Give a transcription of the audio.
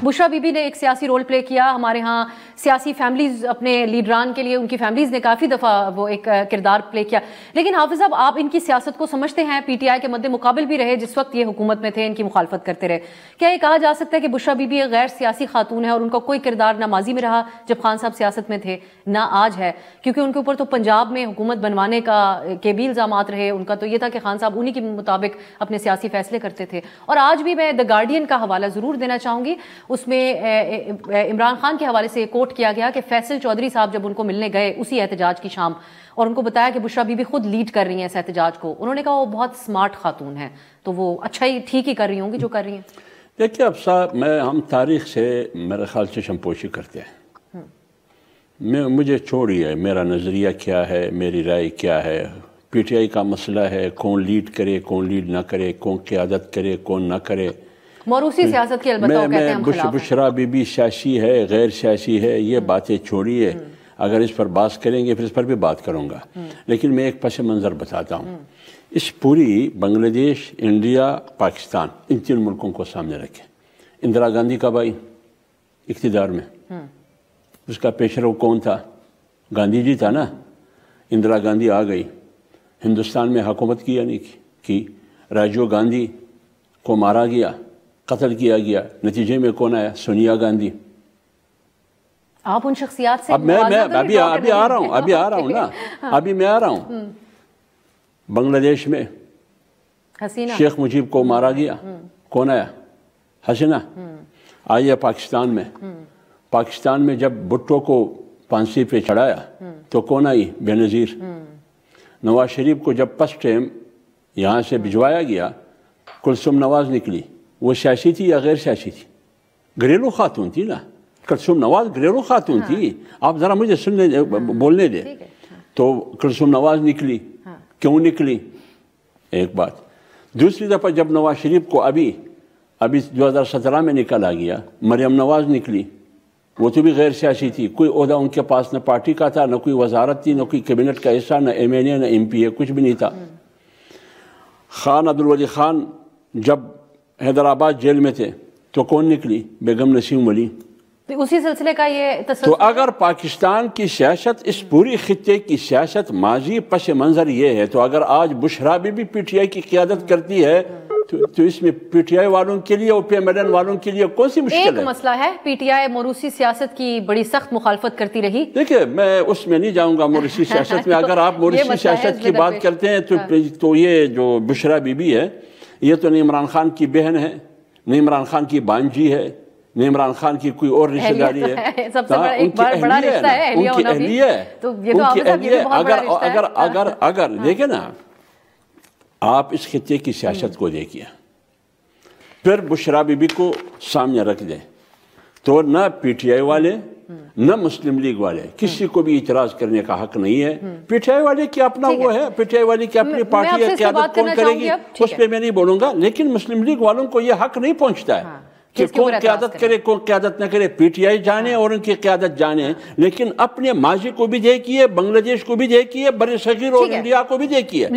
بشرا Bibi be نے ایک سیاسی رول پلے کیا. ہمارے ہاں سیاسی فیملیز اپنے لیڈران کے لیے ان کی فیملیز نے کافی دفعہ وہ ایک کردار پلے کیا. لیکن حافظ صاحب آپ ان کی سیاست کو سمجھتے ہیں, پی ٹی آئی کے مد مقابل بھی رہے جس وقت یہ حکومت میں تھے, ان کی مخالفت کرتے رہے. کیا یہ کہا جا سکتا ہے کہ بشرا بی بی ایک غیر سیاسی خاتون ہے اور ان کا کوئی کردار نہ ماضی میں رہا جب خان صاحب سیاست میں تھے نہ آج ہے, کیونکہ ان کے اوپر تو پنجاب میں حکومت بنوانے کے بھی الزامات رہے. ان کا تو یہ تھا کہ خان صاحب انہی کے مطابق اپنے سیاسی فیصلے کرتے تھے. اور آج بھی میں دا گارڈین کا حوالہ ضرور دینا چاہوں گی, اس میں عمران خان کے حوالے سے کوٹ کیا گیا کہ فیصل چودھری صاحب جب ان کو ملنے گئے اسی احتجاج کی شام اور ان کو بتایا کہ بشرا بی بی خود لیڈ کر رہی ہیں اس احتجاج کو, انہوں نے کہا وہ بہت سمارٹ خاتون ہیں, تو وہ اچھا ہی ٹھیک ہی کر رہی ہوں گی جو کر رہی ہیں. دیکھیے اب صاحب, ہم تاریخ سے میرے خیال سے شمپوشی کرتے ہیں. مجھے چھوڑیے میرا نظریہ کیا ہے, میری رائے کیا ہے. پی ٹی آئی کا مسئلہ ہے کون لیڈ کرے کون لیڈ نہ کرے, کون قیادت کرے کون نہ کرے. موروثی سیاست کی البتہ وہ کہتے ہیں ہم خلاف ہیں. بشرا بی بی سیاسی ہے غیر سیاسی ہے یہ باتیں چھوڑیے, اگر اس پر بات کریں گے پھر اس پر بھی بات کروں گا. لیکن میں ایک پس منظر بتاتا ہوں. اس پوری بنگلہ دیش, انڈیا, پاکستان, ان تین ملکوں کو سامنے رکھیں. اندرا گاندھی کب آئی اقتدار میں؟ اس کا پیشرو کون تھا؟ گاندھی جی تھا نا. اندرا گاندھی آ گئی, ہندوستان میں حکومت کی یا نہیں کی. راجیو گاندھی کو مارا گیا, قتل کیا گیا, نتیجے میں کون آیا؟ سونیا گاندھی. آپ ان شخصیات سے ابھی آ رہا ہوں نا, ابھی میں آ رہا ہوں. بنگلہ دیش میں شیخ مجیب کو مارا گیا, کون آیا؟ حسینہ. آئیے پاکستان میں جب بھٹو کو پھانسی پہ چڑھایا تو کون آئی؟ بے نظیر. نواز شریف کو جب فرسٹ ٹائم یہاں سے بھجوایا گیا کلثوم نواز نکلی. وہ سیاسی تھی یا غیر سیاسی تھی؟ گھریلو خاتون تھی نا. کلثوم نواز گھریلو خاتون تھی. آپ ذرا مجھے بولنے دیں. تو کلثوم نواز نکلی, کیوں نکلی؟ ایک بات. دوسری دفعہ جب نواز شریف کو ابھی 2017 میں نکالا گیا, مریم نواز نکلی. وہ تو بھی غیر سیاسی تھی, کوئی عہدہ ان کے پاس نہ پارٹی کا تھا, نہ کوئی وزارت تھی, نہ کوئی کیبنٹ کا حصہ, نہ ایم این اے, نہ ایم پی اے, کچھ بھی نہیں تھا. خان عبدالولی خان جب حیدرآباد جیل میں تھے تو کون نکلی؟ بیگم نسیم ولی. اسی سلسلے کا یہ تصور. تو اگر پاکستان کی سیاست, اس پوری خطے کی سیاست ماضی پس منظر یہ ہے, تو اگر آج بشرا بی بی پی ٹی آئی کی قیادت کرتی ہے تو اس میں پی ٹی آئی والوں کے لیے اور پی ایم ایل این والوں کے لیے کون سی مشکل ہے؟ ایک مسئلہ ہے, پی ٹی آئی موروثی سیاست کی بڑی سخت مخالفت کرتی رہی. دیکھیں میں اس میں نہیں جاؤں گا موروثی سیاست میں. اگر آپ موروثی سیاست کی بات کرتے ہیں تو یہ جو بشرا بی بی ہے یہ تو نہ عمران خان کی بہن ہے, نہ عمران خان کی بانجی ہے, نہ عمران خان کی کوئی اور رشتہ داری ہے. سب سے بڑا رشتہ ہے ان کی اہلیہ ہے. اگر دیکھیں نا آپ اس خطے کی سیاست کو دیکھیے, پھر بشرا بی بی کو سامنے رکھ دیں تو نہ پی ٹی آئی والے نہ مسلم لیگ والے کسی کو بھی اعتراض کرنے کا حق نہیں ہے. پی ٹی آئی والے کی اپنا وہ ہے, پی ٹی آئی والے کی اپنی پارٹی ہے, قیادت کون کرے گی اس پہ میں نہیں بولوں گا. لیکن مسلم لیگ والوں کو یہ حق نہیں پہنچتا ہے کہ کون قیادت کرے کون قیادت نہ کرے. پی ٹی آئی جانے اور ان کی قیادت جانے, لیکن اپنے ماضی کو بھی دیکھیے, بنگلہ دیش کو بھی دیکھیے, بر صغیر اور انڈیا کو بھی دیکھیے.